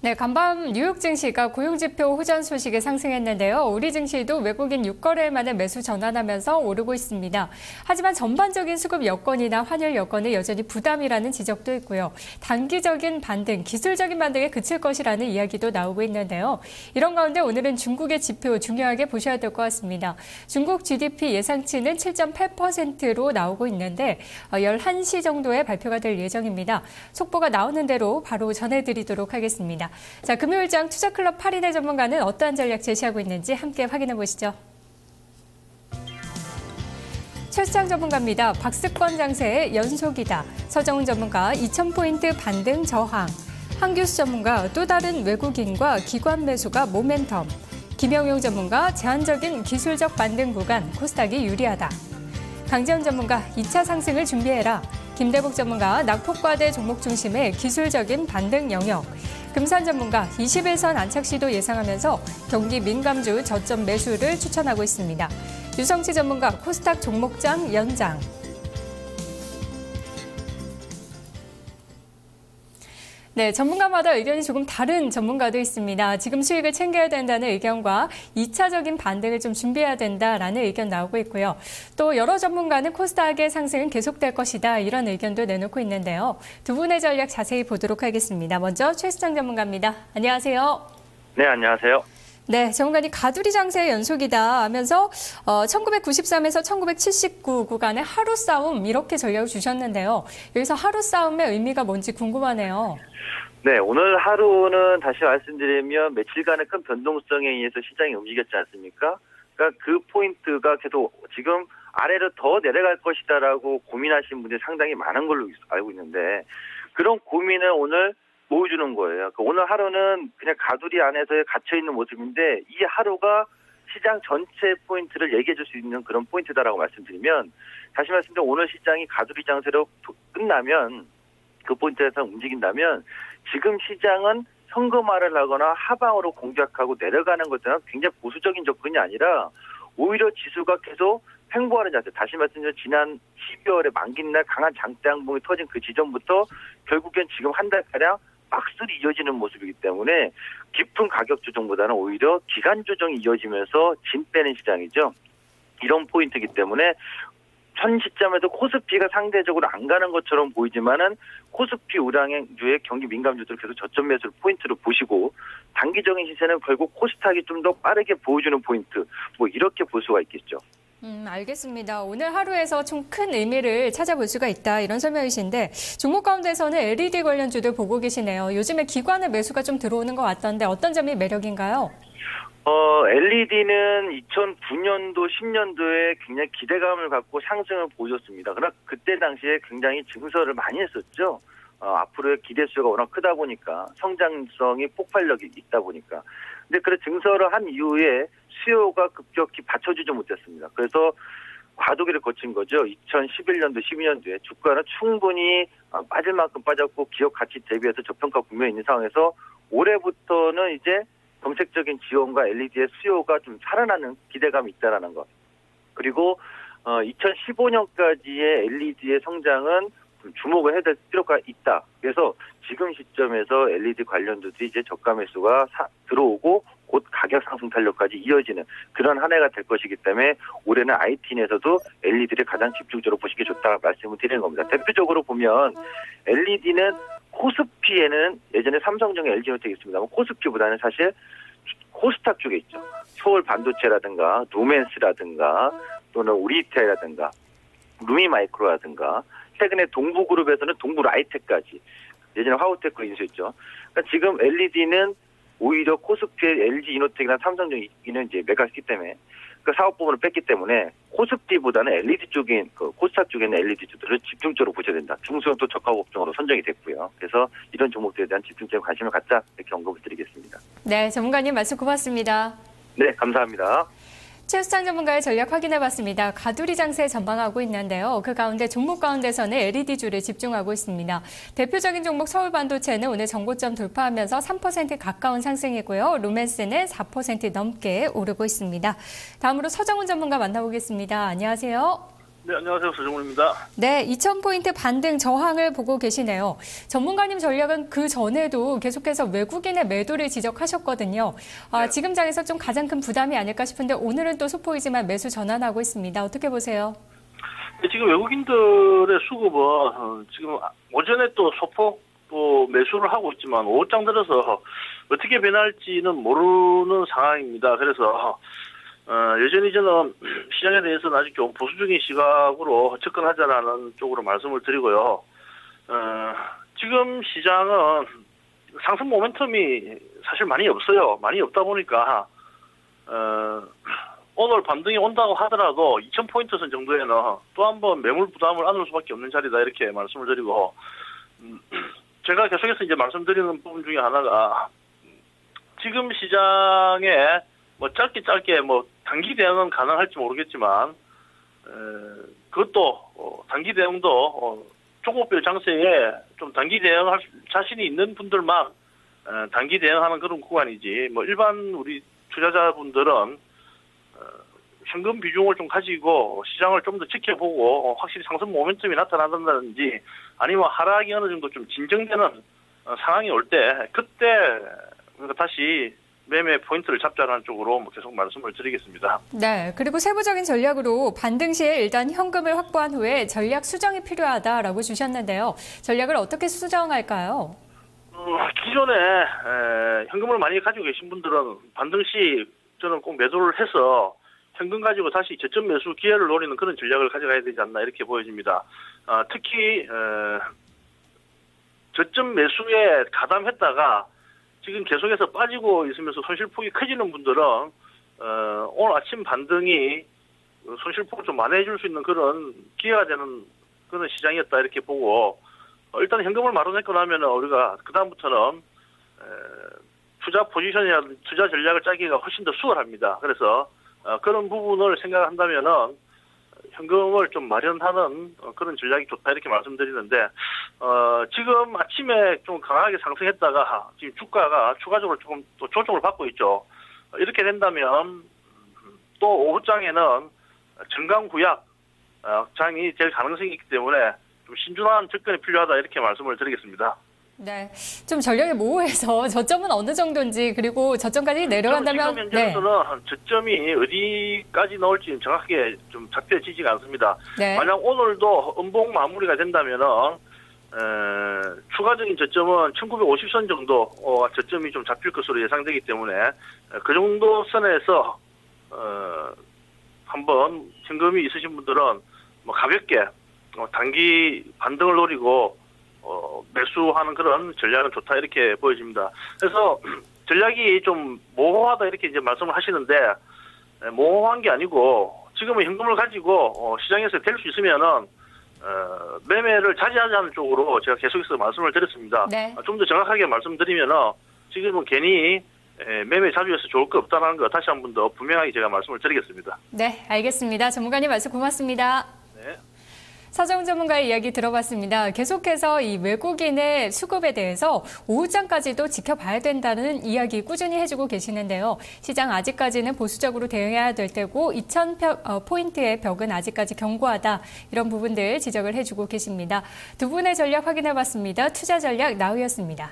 네, 간밤 뉴욕 증시가 고용지표 호전 소식에 상승했는데요. 우리 증시도 외국인 6거래일 만에 매수 전환하면서 오르고 있습니다. 하지만 전반적인 수급 여건이나 환율 여건은 여전히 부담이라는 지적도 있고요. 단기적인 반등, 기술적인 반등에 그칠 것이라는 이야기도 나오고 있는데요. 이런 가운데 오늘은 중국의 지표 중요하게 보셔야 될 것 같습니다. 중국 GDP 예상치는 7.8%로 나오고 있는데 11시 정도에 발표가 될 예정입니다. 속보가 나오는 대로 바로 전해드리도록 하겠습니다. 자, 금요일장 투자클럽 8인의 전문가는 어떠한 전략 제시하고 있는지 함께 확인해 보시죠. 최수장 전문가입니다. 박스권 장세의 연속이다. 서정훈 전문가 2,000포인트 반등 저항. 한규수 전문가 또 다른 외국인과 기관 매수가 모멘텀. 김영용 전문가 제한적인 기술적 반등 구간 코스닥이 유리하다. 강재훈 전문가 2차 상승을 준비해라. 김대복 전문가 낙폭과대 종목 중심의 기술적인 반등 영역. 금산 전문가 21선 안착 시도 예상하면서 경기 민감주 저점 매수를 추천하고 있습니다. 유성치 전문가 코스닥 종목장 연장. 네, 전문가마다 의견이 조금 다른 전문가도 있습니다. 지금 수익을 챙겨야 된다는 의견과 2차적인 반등을 좀 준비해야 된다라는 의견 나오고 있고요. 또 여러 전문가는 코스닥의 상승은 계속될 것이다 이런 의견도 내놓고 있는데요. 두 분의 전략 자세히 보도록 하겠습니다. 먼저 최수장 전문가입니다. 안녕하세요. 네, 안녕하세요. 네, 전문가님 가두리 장세의 연속이다 하면서 1993에서 1979 구간의 하루 싸움 이렇게 전략을 주셨는데요. 여기서 하루 싸움의 의미가 뭔지 궁금하네요. 네, 오늘 하루는 다시 말씀드리면 며칠간의 큰 변동성에 의해서 시장이 움직였지 않습니까? 그러니까 그 포인트가 계속 지금 아래로 더 내려갈 것이다라고 고민하시는 분들이 상당히 많은 걸로 알고 있는데 그런 고민을 오늘 보여주는 거예요. 그러니까 오늘 하루는 그냥 가두리 안에서 갇혀있는 모습인데 이 하루가 시장 전체 포인트를 얘기해 줄 수 있는 그런 포인트다라고 말씀드리면 다시 말씀드리면 오늘 시장이 가두리 장세로 끝나면 그 포인트에서 움직인다면 지금 시장은 현금화를 하거나 하방으로 공략하고 내려가는 것들은 굉장히 보수적인 접근이 아니라 오히려 지수가 계속 횡보하는 자세. 다시 말씀드리면 지난 12월에 만기날 강한 장대 항봉이 터진 그 지점부터 결국엔 지금 한 달가량 박스로 이어지는 모습이기 때문에 깊은 가격 조정보다는 오히려 기간 조정이 이어지면서 진 빼는 시장이죠. 이런 포인트이기 때문에 현 시점에도 코스피가 상대적으로 안 가는 것처럼 보이지만은 코스피 우량주의 경기 민감주들 계속 저점 매수를 포인트로 보시고 단기적인 시세는 결국 코스닥이 좀 더 빠르게 보여주는 포인트 뭐 이렇게 볼 수가 있겠죠. 알겠습니다. 오늘 하루에서 좀 큰 의미를 찾아볼 수가 있다 이런 설명이신데 종목 가운데서는 LED 관련주들 보고 계시네요. 요즘에 기관의 매수가 좀 들어오는 것 같던데 어떤 점이 매력인가요? LED는 2009년도, 10년도에 굉장히 기대감을 갖고 상승을 보여줬습니다. 그러나 그때 당시에 굉장히 증설을 많이 했었죠. 앞으로의 기대수가 워낙 크다 보니까 성장성이 폭발력이 있다 보니까. 근데 그래 증설을 한 이후에 수요가 급격히 받쳐주지 못했습니다. 그래서 과도기를 거친 거죠. 2011년도, 12년도에 주가는 충분히 빠질 만큼 빠졌고 기업 가치 대비해서 저평가 국면에 있는 상황에서 올해부터는 이제 정책적인 지원과 LED의 수요가 좀 살아나는 기대감이 있다라는 것. 그리고 2015년까지의 LED의 성장은 좀 주목을 해야 될 필요가 있다. 그래서 지금 시점에서 LED 관련주들이 이제 저가 매수가 들어오고 곧 가격 상승 탄력까지 이어지는 그런 한 해가 될 것이기 때문에 올해는 IT에서도 LED를 가장 집중적으로 보시기 좋다 말씀을 드리는 겁니다. 대표적으로 보면 LED는 코스피에는 예전에 삼성전자 LG전텍이 있습니다만 코스피보다는 사실 코스닥 쪽에 있죠. 서울 반도체라든가 루멘스라든가 또는 우리테라든가 루미마이크로라든가 최근에 동부그룹에서는 동부라이텍까지 예전에 화우테크 인수했죠. 그러니까 지금 LED는 오히려 코스피의 LG 이노텍이나 삼성전자는 이제 매각했기 때문에 그 사업 부분을 뺐기 때문에 코스피보다는 LED 쪽인 그 코스닥 쪽에 있는 LED주들을 집중적으로 보셔야 된다. 중소형 또 저가 업종으로 선정이 됐고요. 그래서 이런 종목들에 대한 집중적인 관심을 갖자 이렇게 언급을 드리겠습니다. 네, 전문가님 말씀 고맙습니다. 네, 감사합니다. 최수장 전문가의 전략 확인해봤습니다. 가두리 장세 전망하고 있는데요. 그 가운데 종목 가운데서는 LED주를 집중하고 있습니다. 대표적인 종목 서울반도체는 오늘 전고점 돌파하면서 3% 가까운 상승이고요. 루멘스는 4% 넘게 오르고 있습니다. 다음으로 서정훈 전문가 만나보겠습니다. 안녕하세요. 네, 안녕하세요. 서정훈입니다. 네, 2,000포인트 반등 저항을 보고 계시네요. 전문가님 전략은 그 전에도 계속해서 외국인의 매도를 지적하셨거든요. 네. 지금 장에서 좀 가장 큰 부담이 아닐까 싶은데 오늘은 또 소폭이지만 매수 전환하고 있습니다. 어떻게 보세요? 네, 지금 외국인들의 수급은 지금 오전에 또 소폭 또 매수를 하고 있지만 오후장 들어서 어떻게 변할지는 모르는 상황입니다. 그래서 여전히 저는 시장에 대해서는 아직 좀 보수적인 시각으로 접근하자라는 쪽으로 말씀을 드리고요. 지금 시장은 상승 모멘텀이 사실 많이 없어요. 많이 없다 보니까 오늘 반등이 온다고 하더라도 2,000포인트 선 정도에는 또 한 번 매물 부담을 안을 수밖에 없는 자리다 이렇게 말씀을 드리고 제가 계속해서 이제 말씀드리는 부분 중에 하나가 지금 시장에 뭐 짧게 뭐 단기 대응은 가능할지 모르겠지만 그것도 단기 대응도 종목별 장세에 좀 단기 대응할 자신이 있는 분들만 단기 대응하는 그런 구간이지 뭐 일반 우리 투자자분들은 현금 비중을 좀 가지고 시장을 좀 더 지켜보고 확실히 상승 모멘텀이 나타난다든지 아니면 하락이 어느 정도 좀 진정되는 상황이 올 때 그때 다시 매매 포인트를 잡자라는 쪽으로 계속 말씀을 드리겠습니다. 네, 그리고 세부적인 전략으로 반등 시에 일단 현금을 확보한 후에 전략 수정이 필요하다라고 주셨는데요. 전략을 어떻게 수정할까요? 기존에 현금을 많이 가지고 계신 분들은 반등 시 저는 꼭 매도를 해서 현금 가지고 다시 저점 매수 기회를 노리는 그런 전략을 가져가야 되지 않나 이렇게 보여집니다. 특히 저점 매수에 가담했다가 지금 계속해서 빠지고 있으면서 손실폭이 커지는 분들은 오늘 아침 반등이 손실폭을 좀 만회해 줄 수 있는 그런 기회가 되는 그런 시장이었다 이렇게 보고 일단 현금을 마련했고 나면 우리가 그다음부터는 투자 포지션이나 투자 전략을 짜기가 훨씬 더 수월합니다. 그래서 그런 부분을 생각한다면은 현금을 좀 마련하는 그런 전략이 좋다 이렇게 말씀드리는데 지금 아침에 좀 강하게 상승했다가 지금 주가가 추가적으로 조금 또 조정을 받고 있죠. 이렇게 된다면 또 오후장에는 정강구약 장이 될 가능성이 있기 때문에 좀 신중한 접근이 필요하다 이렇게 말씀을 드리겠습니다. 네, 좀 전략이 모호해서 저점은 어느 정도인지 그리고 저점까지 내려간다면 지금 현재로서는 저점이 어디까지 나올지 정확하게 좀 잡혀지지가 않습니다. 네. 만약 오늘도 음봉 마무리가 된다면은 추가적인 저점은 1950선 정도 저점이 좀 잡힐 것으로 예상되기 때문에 그 정도 선에서 한번 현금이 있으신 분들은 뭐 가볍게 단기 반등을 노리고 매수하는 그런 전략은 좋다 이렇게 보여집니다. 그래서 전략이 좀 모호하다 이렇게 이제 말씀을 하시는데 모호한 게 아니고 지금은 현금을 가지고 시장에서 될 수 있으면은 매매를 자제하자는 쪽으로 제가 계속해서 말씀을 드렸습니다. 네. 좀 더 정확하게 말씀드리면은 지금은 괜히 매매 자주해서 좋을 거 없다는 거 다시 한 번 더 분명하게 제가 말씀을 드리겠습니다. 네, 알겠습니다. 전문가님 말씀 고맙습니다. 네. 서정훈 전문가의 이야기 들어봤습니다. 계속해서 이 외국인의 수급에 대해서 오후장까지도 지켜봐야 된다는 이야기 꾸준히 해주고 계시는데요. 시장 아직까지는 보수적으로 대응해야 될 때고 2,000포인트의 벽은 아직까지 견고하다. 이런 부분들 지적을 해주고 계십니다. 두 분의 전략 확인해봤습니다. 투자 전략 나우였습니다.